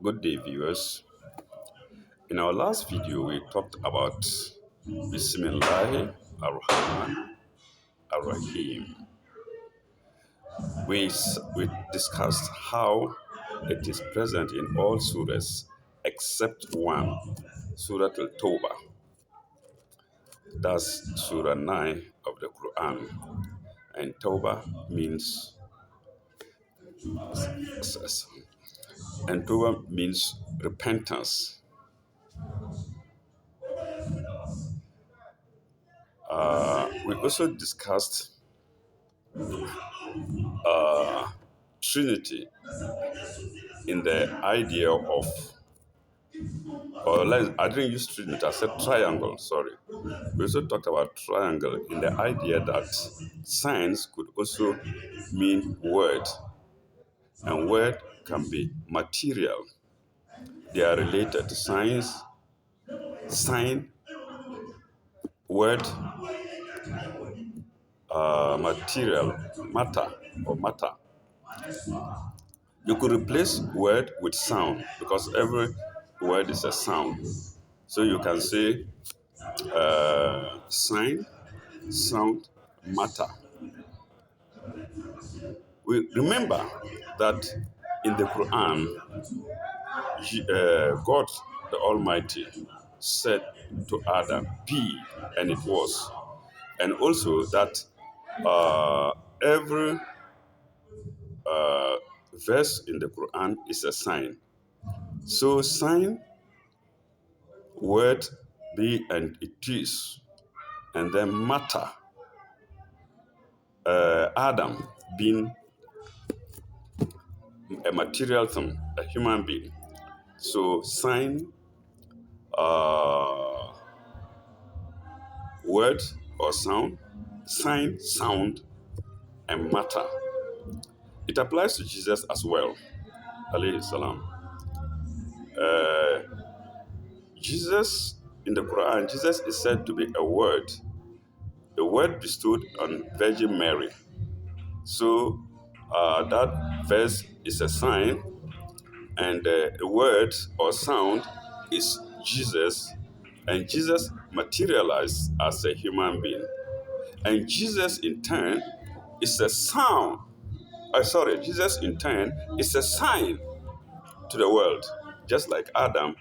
Good day, viewers. In our last video, we talked about Bismillah ar-Rahman ar-Rahim. We discussed how it is present in all surahs except one, Surah Al-Tawbah. That's Surah 9 of the Quran. And Tawbah means repentance. We also discussed Trinity in the idea of, I didn't use trinity, I said triangle, sorry. We also talked about triangle in the idea that science could also mean word, and word can be material. They are related. Science, sign, word, material, matter, or matter. You could replace word with sound because every word is a sound. So you can say sign, sound, matter. We remember that in the Quran, God the Almighty said to Adam, "Be," and it was. And also that every verse in the Quran is a sign. So sign, word, be, and it is. And then matter, Adam being a material thing, a human being. So sign, uh, word or sound, sign, sound, and matter. It applies to Jesus as well, alayhi salam. Jesus, in the Quran, Jesus is said to be a word bestowed on Virgin Mary. So that verse is a sign, and a word or sound is Jesus, and Jesus materialized as a human being. And Jesus in turn is a sound. Jesus in turn is a sign to the world, just like Adam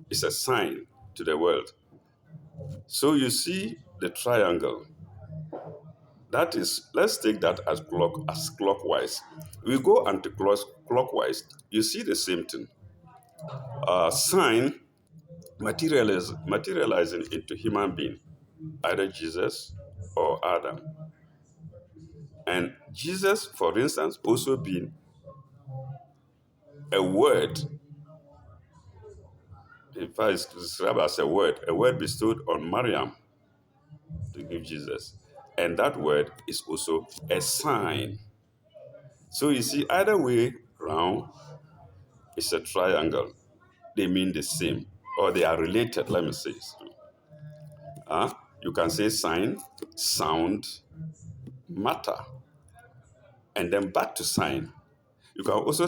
is a sign to the world. So you see the triangle. That is, let's take that as clockwise. We go anti-clockwise. You see the same thing. Sign materializing into human being, either Jesus or Adam. And Jesus, for instance, also being a word. In fact, it's described as a word bestowed on Maryam to give Jesus. And that word is also a sign. So you see, either way round, it's a triangle. They mean the same, or they are related, let me say. You can say sign, sound, matter, and then back to sign. You can also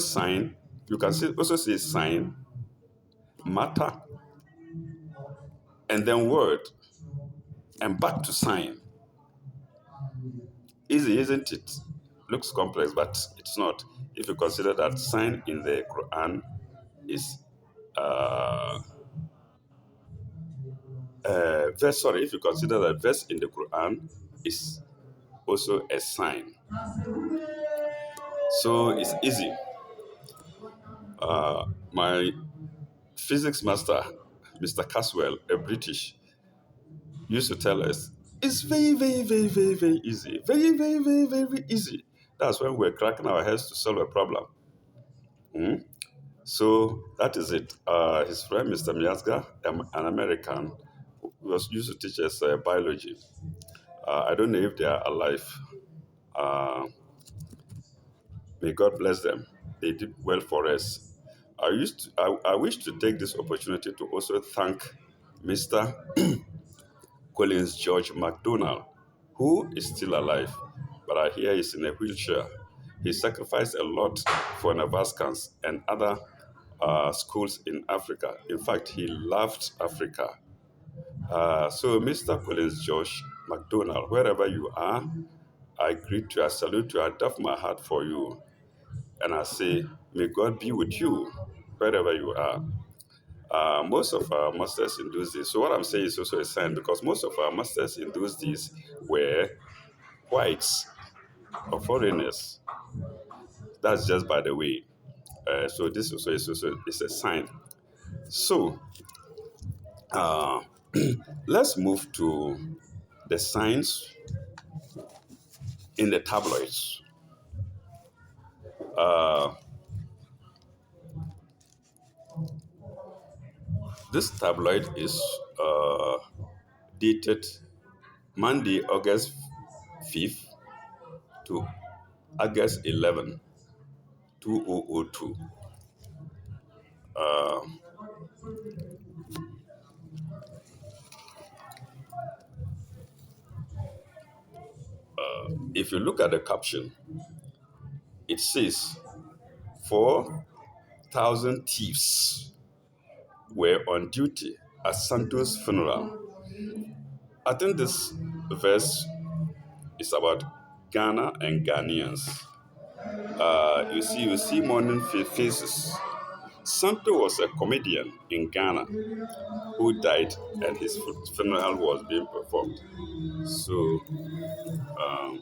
also say sign, matter, and then word, and back to sign. Easy, isn't it? Looks complex, but it's not. If you consider that sign in the Quran is if you consider that verse in the Quran is also a sign. So it's easy. My physics master, Mr. Caswell, a British, used to tell us, it's very, very, very, very, very easy. Very, very, very, very easy. That's when we're cracking our heads to solve a problem. So that is it. His friend, Mr. Miazga, an American, was used to teach us biology. I don't know if they are alive. May God bless them. They did well for us. I wish to take this opportunity to also thank Mr. Collins George MacDonald, who is still alive, but I hear he's in a wheelchair. He sacrificed a lot for Navascans and other schools in Africa. In fact, he loved Africa. So, Mr. Collins Josh McDonald, wherever you are, I greet you, I salute you, I doff my heart for you, and I say, may God be with you wherever you are. Most of our masters in those days, so what I'm saying is also a sign because most of our masters in those days were whites or foreigners. That's just by the way. So this also is a sign. So uh, let's move to the signs in the tabloids. Uh, this tabloid is dated Monday, August 5th to August 11, 2002. Uh, if you look at the caption, it says 4,000 thieves were on duty at Santos' funeral. I think this verse is about Ghana and Ghanaians. You see mourning faces. Santo was a comedian in Ghana who died and his funeral was being performed. So um,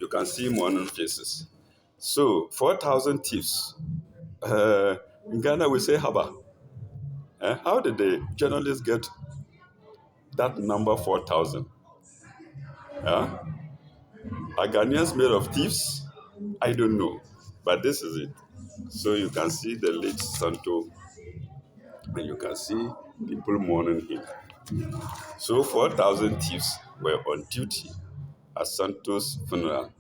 you can see mourning faces. So 4,000 thieves. In Ghana, we say haba. How did the journalists get that number 4,000? Uh, are Ghanaians made of thieves? I don't know. But this is it. So you can see the late Santo and you can see people mourning him. So 4,000 thieves were on duty at Santo's funeral.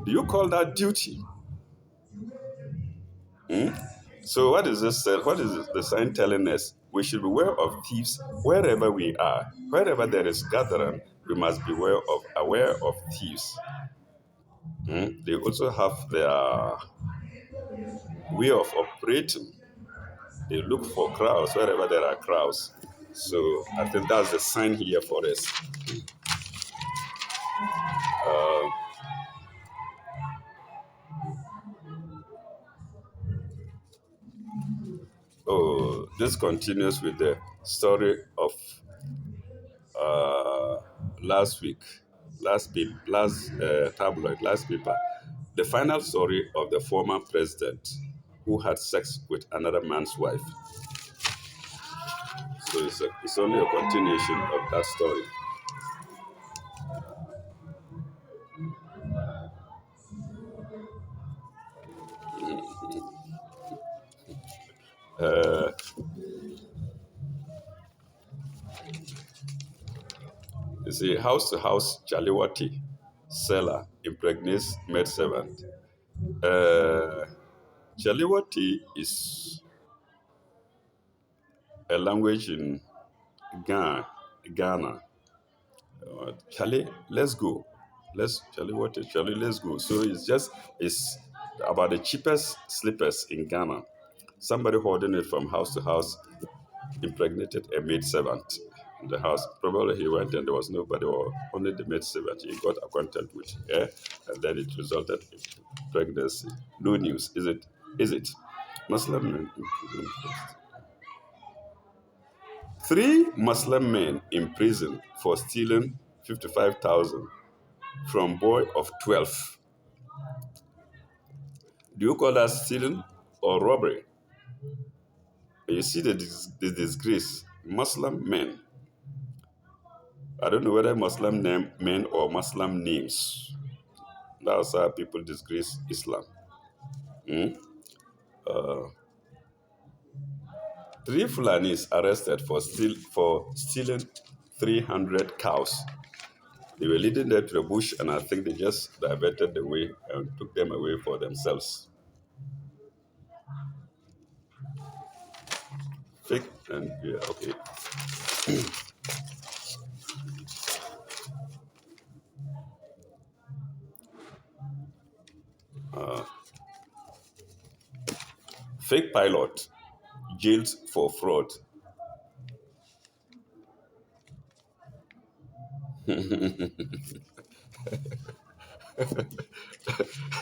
Do you call that duty? Hmm? So what is this? What is the sign telling us? We should beware of thieves wherever we are. Wherever there is gathering, we must be aware of thieves. Hmm? They also have their way of operating. They look for crowds wherever there are crowds. So I think that's the sign here for us. Oh, this continues with the story of uh, last week, last tabloid, last paper. The final story of the former president who had sex with another man's wife. So it's only a continuation of that story. Uh, you see, house to house Jaliwati seller impregnates maidservant. Uh, Jaliwati is a language in Ghana. Charlie, let's go. Charlie, what is Charlie? Let's go. So it's about the cheapest slippers in Ghana. Somebody holding it from house to house impregnated a maid servant in the house. Probably he went and there was nobody or only the maid servant he got acquainted with. Yeah? And then it resulted in pregnancy. No news. Is it? Is it? Muslim men in prison first. Three Muslim men in prison for stealing 55,000 from boy of 12. Do you call that stealing or robbery? You see the disgrace. Muslim men. I don't know whether Muslim men or Muslim names. That's how people disgrace Islam. Hmm? Three Fulanis arrested for stealing 300 cows. They were leading them to the bush, and I think they just diverted the way and took them away for themselves. Fake and yeah, okay. Fake pilot jailed for fraud.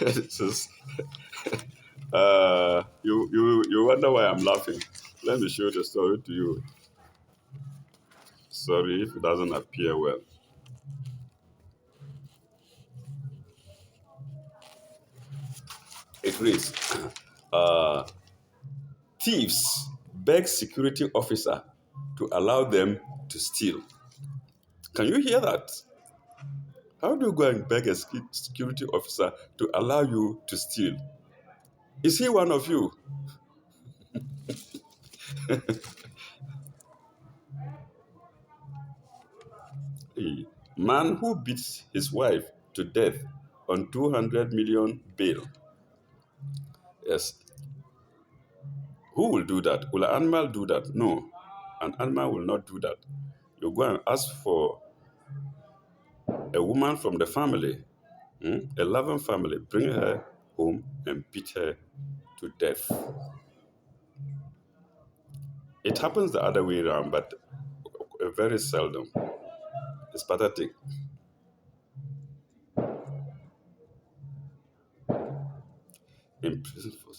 This is, you wonder why I'm laughing. Let me show the story to you. Sorry if it doesn't appear well. It reads, thieves beg security officer to allow them to steal. Can you hear that? How do you go and beg a security officer to allow you to steal? Is he one of you? A man who beats his wife to death on 200 million bail. Yes. Who will do that? Will an animal do that? No. An animal will not do that. You go and ask for a woman from the family, a loving family, bring her home and beat her to death. It happens the other way around, but very seldom. It's pathetic. In prison for,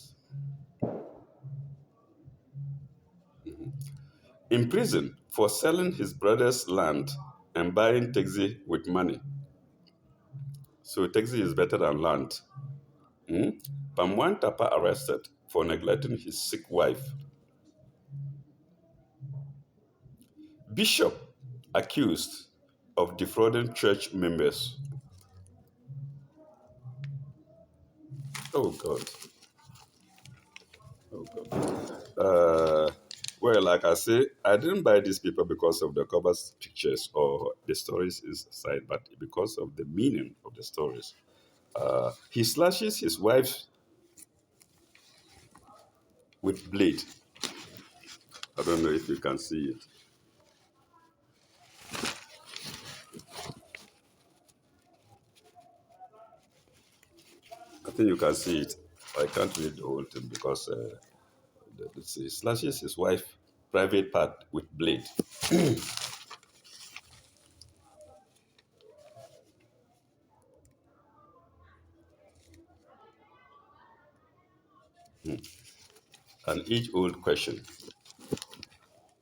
in prison for selling his brother's land and buying taxi with money. So taxi is better than land. Hmm? Pamwan Tapa arrested for neglecting his sick wife. Bishop accused of defrauding church members. Oh God. Oh God. Well, like I say, I didn't buy these people because of the cover pictures or the stories inside, but because of the meaning of the stories. He slashes his wife with blade. I don't know if you can see it. I think you can see it. I can't read the whole thing because he slashes his wife private part with blade. An age-old question.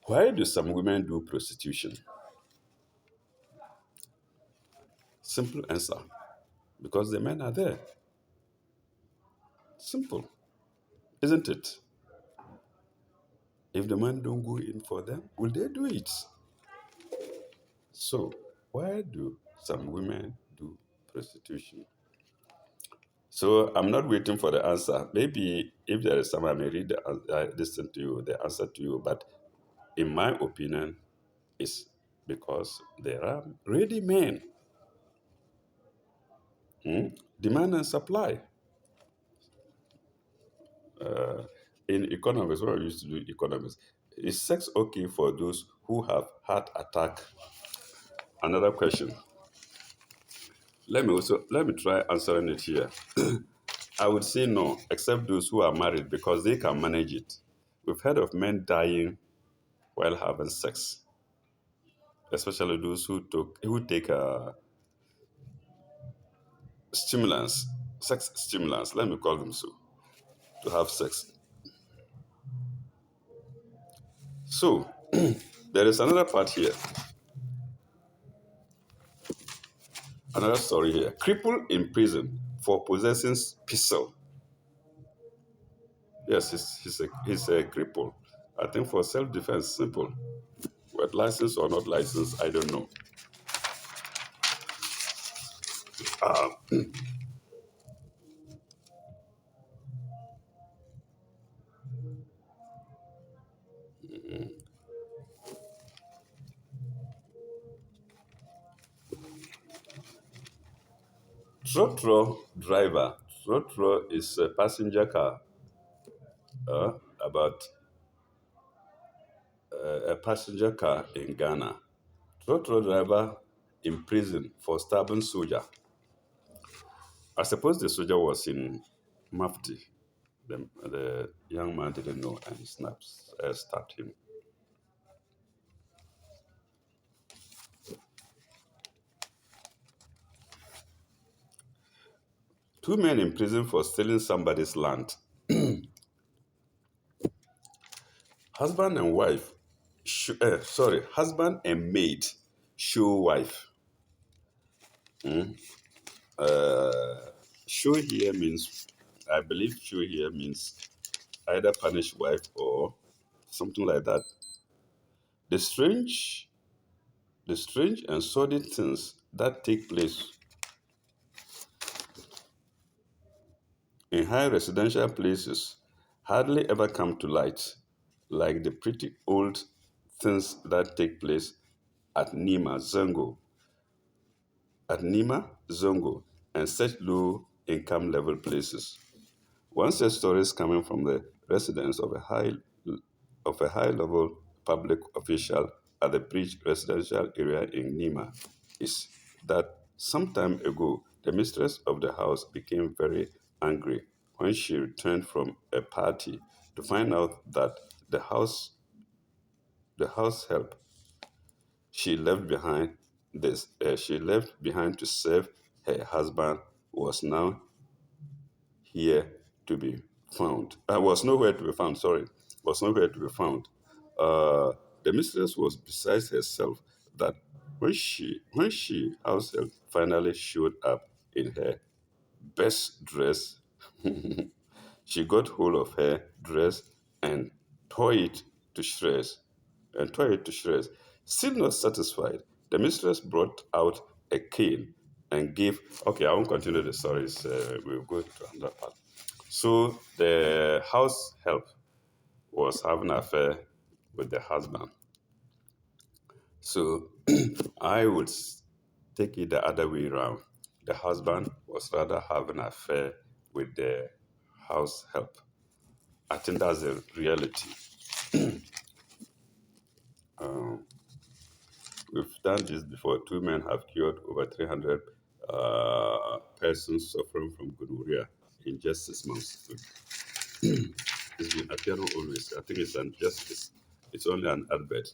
Why do some women do prostitution? Simple answer. Because the men are there. Simple, isn't it? If the men don't go in for them, will they do it? So, why do some women do prostitution? So, I'm not waiting for the answer. Maybe if there is some, I may read listen to you, the answer to you. But in my opinion, it's because there are ready men. Demand and supply. In economics, when I used to do economics, is sex okay for those who have heart attack? Another question. Let me try answering it here. I would say no, except those who are married because they can manage it. We've heard of men dying while having sex, especially those who take stimulants, sex stimulants. Let me call them so, to have sex. So there is another part here, another story here. Cripple in prison for possessing pistol. Yes, he's a cripple. I think for self-defense, simple. Whether licensed or not licensed, I don't know. Trotro driver. Trotro is a passenger car. About a passenger car in Ghana. Trotro driver in prison for stabbing soldier. I suppose the soldier was in Mufti. The young man didn't know and stabbed him. Two men in prison for stealing somebody's land. Husband and wife, husband and maid show wife. Mm. Show here means, I believe show here means either punish wife or something like that. The strange, the strange and sordid things that take place in high residential places hardly ever come to light, like the pretty old things that take place at Nima Zongo, and such low income level places. One such story is coming from the residence of a high level public official at the Bridge residential area in Nima is that some time ago the mistress of the house became very angry when she returned from a party to find out that the house help she left behind to serve her husband was now here to be found. Was nowhere to be found, sorry. Was nowhere to be found. Uh, the mistress was beside herself that when she house help finally showed up in her best dress, she got hold of her dress and tore it to shreds. Still not satisfied, the mistress brought out a cane and gave. Okay, I won't continue the stories. We'll go to another part. So the house help was having an affair with the husband. So I would take it the other way around. The husband was rather having an affair with the house help. I think that's the reality. Um, we've done this before. Two men have cured over 300 persons suffering from gonorrhea in just 6 months. It's been appearing always. I think it's only an advert.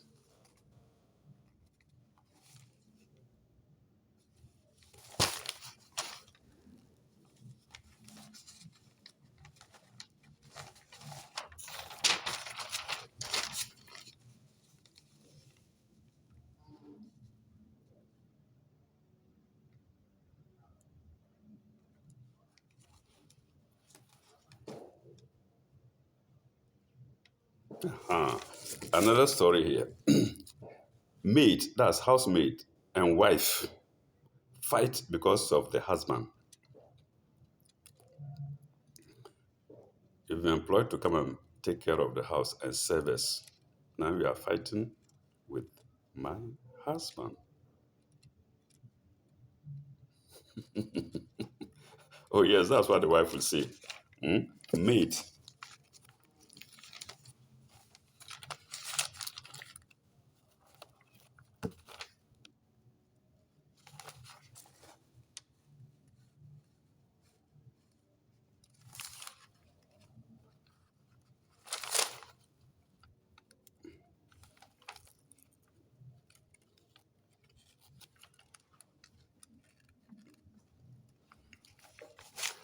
Uh, Another story here. Maid, that's housemaid, and wife fight because of the husband. You've been employed to come and take care of the house and service. Now we are fighting with my husband. Oh, yes, that's what the wife will say. Hmm? Maid.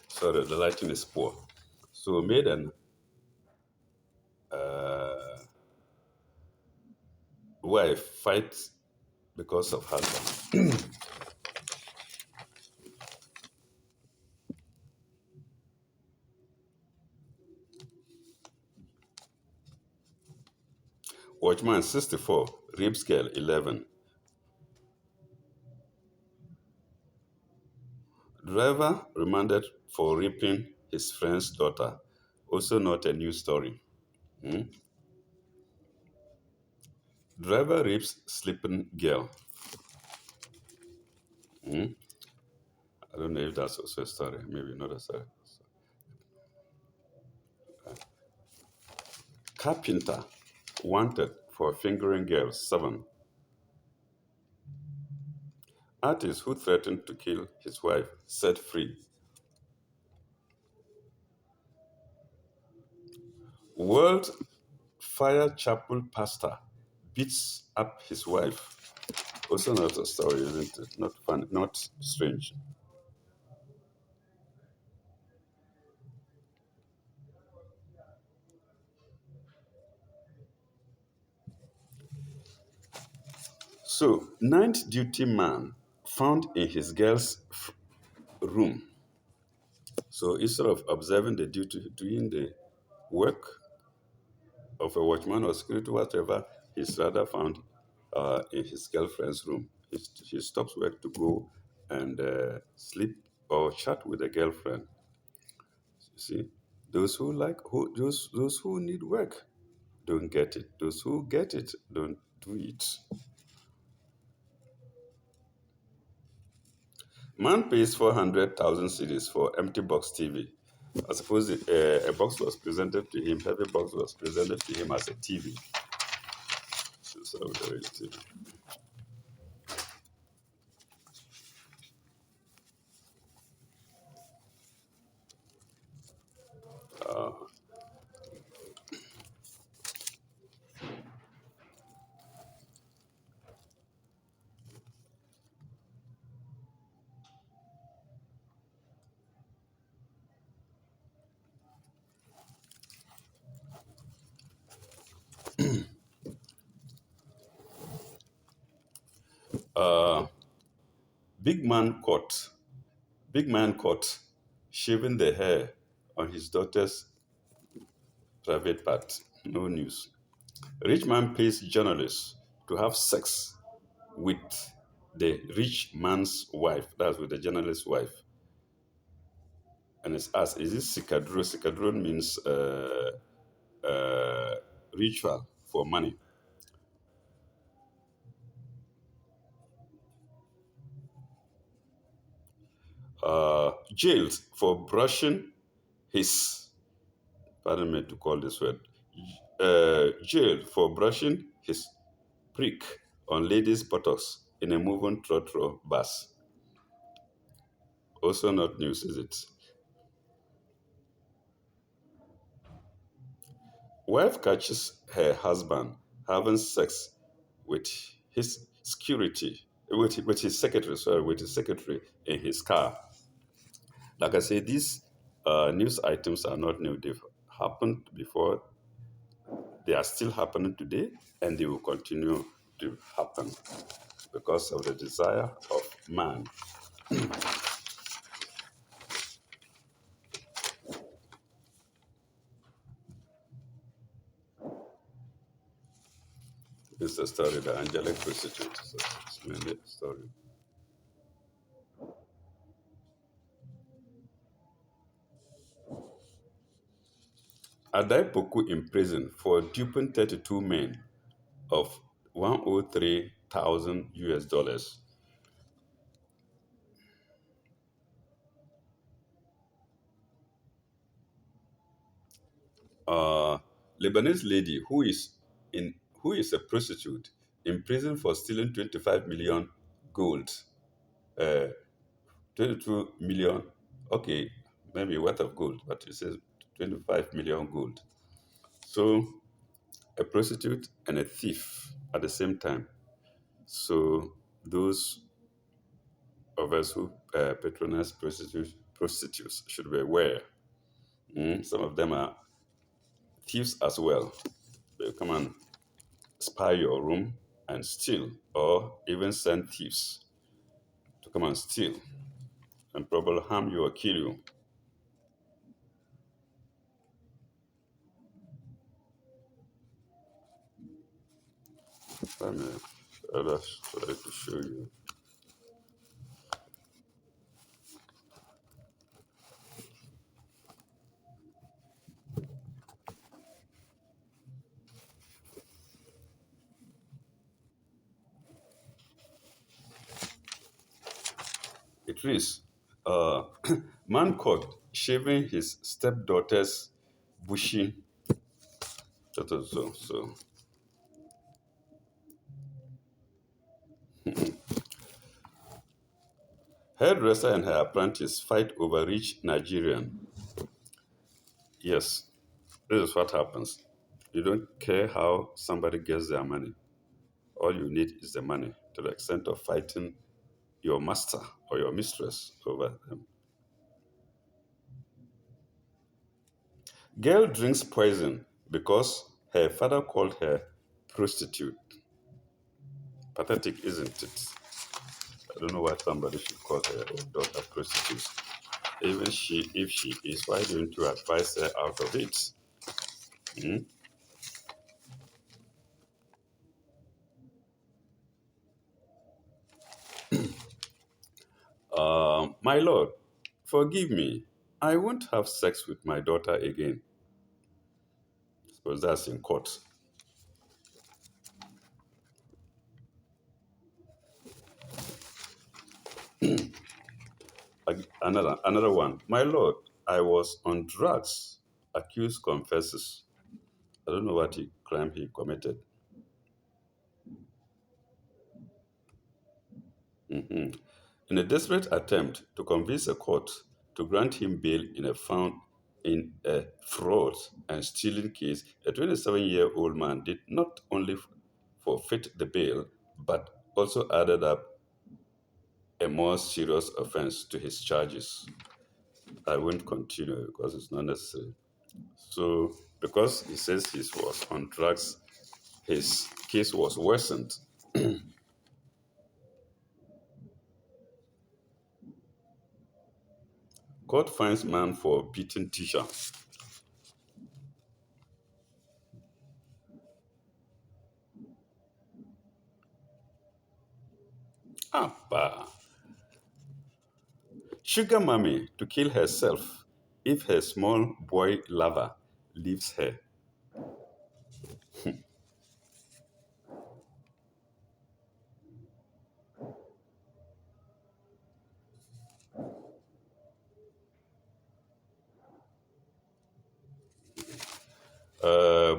Sorry, the lighting is poor. So, maid and uh, wife fight because of husband. Watchman 64, rape scale 11. Driver remanded for raping his friend's daughter. Also not a new story. Hmm? Driver rapes sleeping girl. Hmm? I don't know if that's also a story. Maybe not a story. Carpenter wanted for fingering girl 7. Artist who threatened to kill his wife set free. World Fire Chapel pastor beats up his wife. Also not a story, isn't it? Not fun, not strange. So, ninth duty man found in his girl's room. So instead of observing the duty, doing the work of a watchman or security, whatever, he's rather found in his girlfriend's room. He stops work to go and sleep or chat with a girlfriend. You see, those who need work don't get it. Those who get it don't do it. Man pays 400,000 cedis for empty box TV. I suppose a box was presented to him, heavy box was presented to him as a TV. So there it is. Uh, big man caught. Big man caught shaving the hair on his daughter's private part. No news. Rich man pays journalists to have sex with the rich man's wife. That's with the journalist's wife. And it's asked, is this sikadro? Sikadro means uh, ritual for money. Jailed for brushing his, pardon me to call this word, jailed for brushing his prick on ladies' buttocks in a moving trotro bus. Also not news, is it? Wife catches her husband having sex with his security, with his secretary, sorry, with his secretary in his car. Like I say, these news items are not new. They've happened before, they are still happening today, and they will continue to happen because of the desire of man. This is a story, the angelic prostitute. So it's mainly a story. Adaipoku in prison for duping 32 men of 103,000 US dollars. Uh, Lebanese lady in who is a prostitute in prison for stealing 25 million gold. Uh, 22 million, okay, maybe worth of gold, but it says 25 million gold. So a prostitute and a thief at the same time. So those of us who patronize prostitutes should be aware. Some of them are thieves as well. They come and spy your room and steal, or even send thieves to come and steal and probably harm you or kill you. Let me try to show you. It reads, uh, man caught shaving his stepdaughter's bushy. So. Hairdresser and her apprentice fight over rich Nigerian. Yes. This is what happens. You don't care how somebody gets their money. All you need is the money to the extent of fighting your master or your mistress over them. Girl drinks poison because her father called her prostitute. Pathetic, isn't it? I don't know why somebody should call her daughter prostitute. Even she, if she is, why don't you advise her out of it? Hmm? My lord, forgive me. I won't have sex with my daughter again. Suppose that's in court. Another one. My lord, I was on drugs. Accused confesses. I don't know what crime he committed. Mhm. In a desperate attempt to convince a court to grant him bail in a fraud and stealing case, a 27-year-old man did not only forfeit the bail, but also added up a more serious offense to his charges. I won't continue because it's not necessary. So, because he says he was on drugs, his case was worsened. Court finds man for beating teacher. Abba. Sugar mommy to kill herself if her small boy lover leaves her.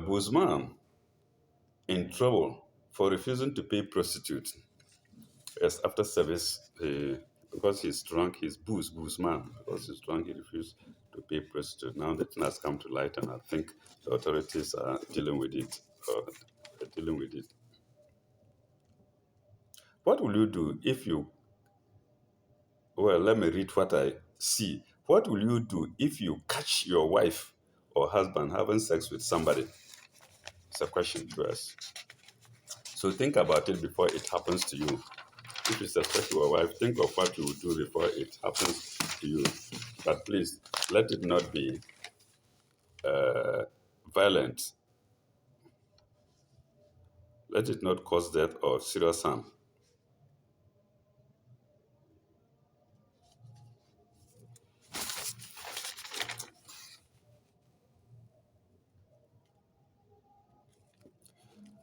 Boozman in trouble for refusing to pay prostitute. Yes, after service, because he's drunk, he's boozman. Because he's drunk, he refused to pay prostitute. Now the thing has come to light, and I think the authorities are dealing with it. They're dealing with it. What will you do if you Well, let me read what I see. What will you do if you catch your wife or husband having sex with somebody? It's a question to us. So think about it before it happens to you. If it's a your wife, think of what you would do before it happens to you. But please, let it not be violent. Let it not cause death or serious harm.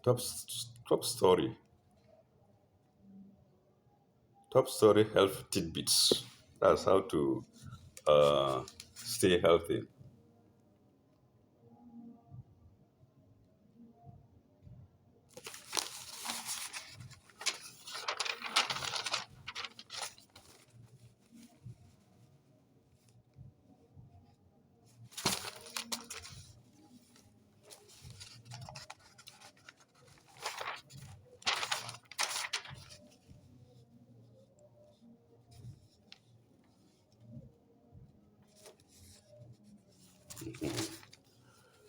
Top, top story. Top story health tidbits. That's how to stay healthy.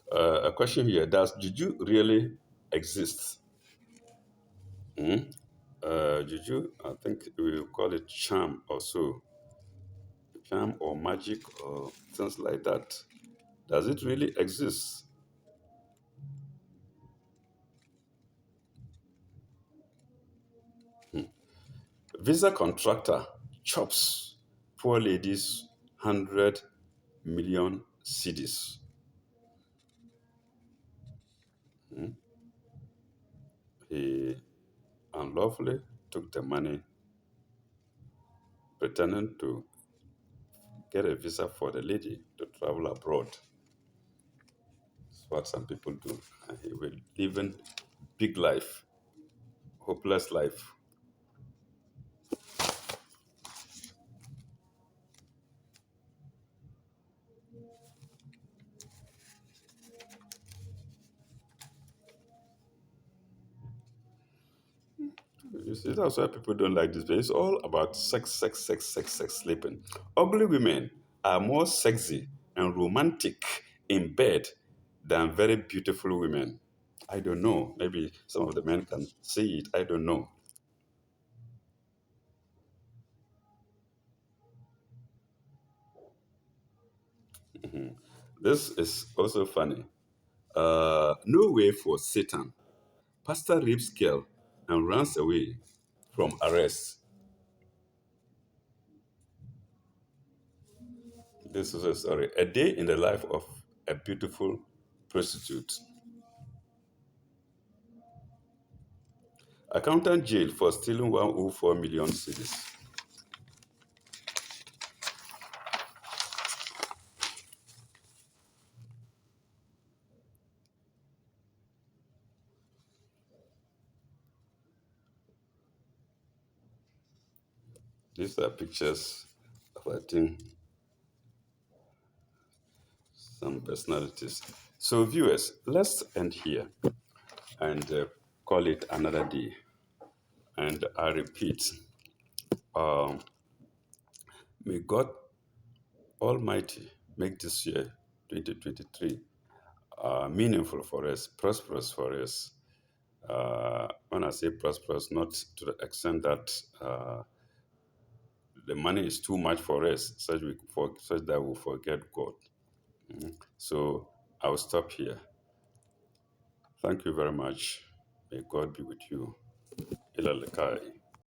A question here: does juju really exist? Hmm? Juju, I think we will call it charm or so, charm or magic or things like that. Does it really exist? Visa contractor chops poor ladies 100 million cedis. Hmm? He unlawfully took the money, pretending to get a visa for the lady to travel abroad. That's what some people do. And he will live in big life, hopeless life. see, that's why people don't like this. But it's all about sex, sex, sex, sex, sex, sleeping. Ugly women are more sexy and romantic in bed than very beautiful women. I don't know. Maybe some of the men can see it. I don't know. This is also funny. No way for Satan. Pastor rapes girl and runs away from arrest. This is a story. A day in the life of a beautiful prostitute. Accountant jailed for stealing 104 million cedis. These are pictures of, I think, some personalities. So, viewers, let's end here and call it another day. And I repeat, um, may God Almighty make this year, 2023, meaningful for us, prosperous for us. When I say prosperous, not to the extent that the money is too much for us, such that we forget God. So I'll stop here. Thank you very much. May God be with you. Ila likai.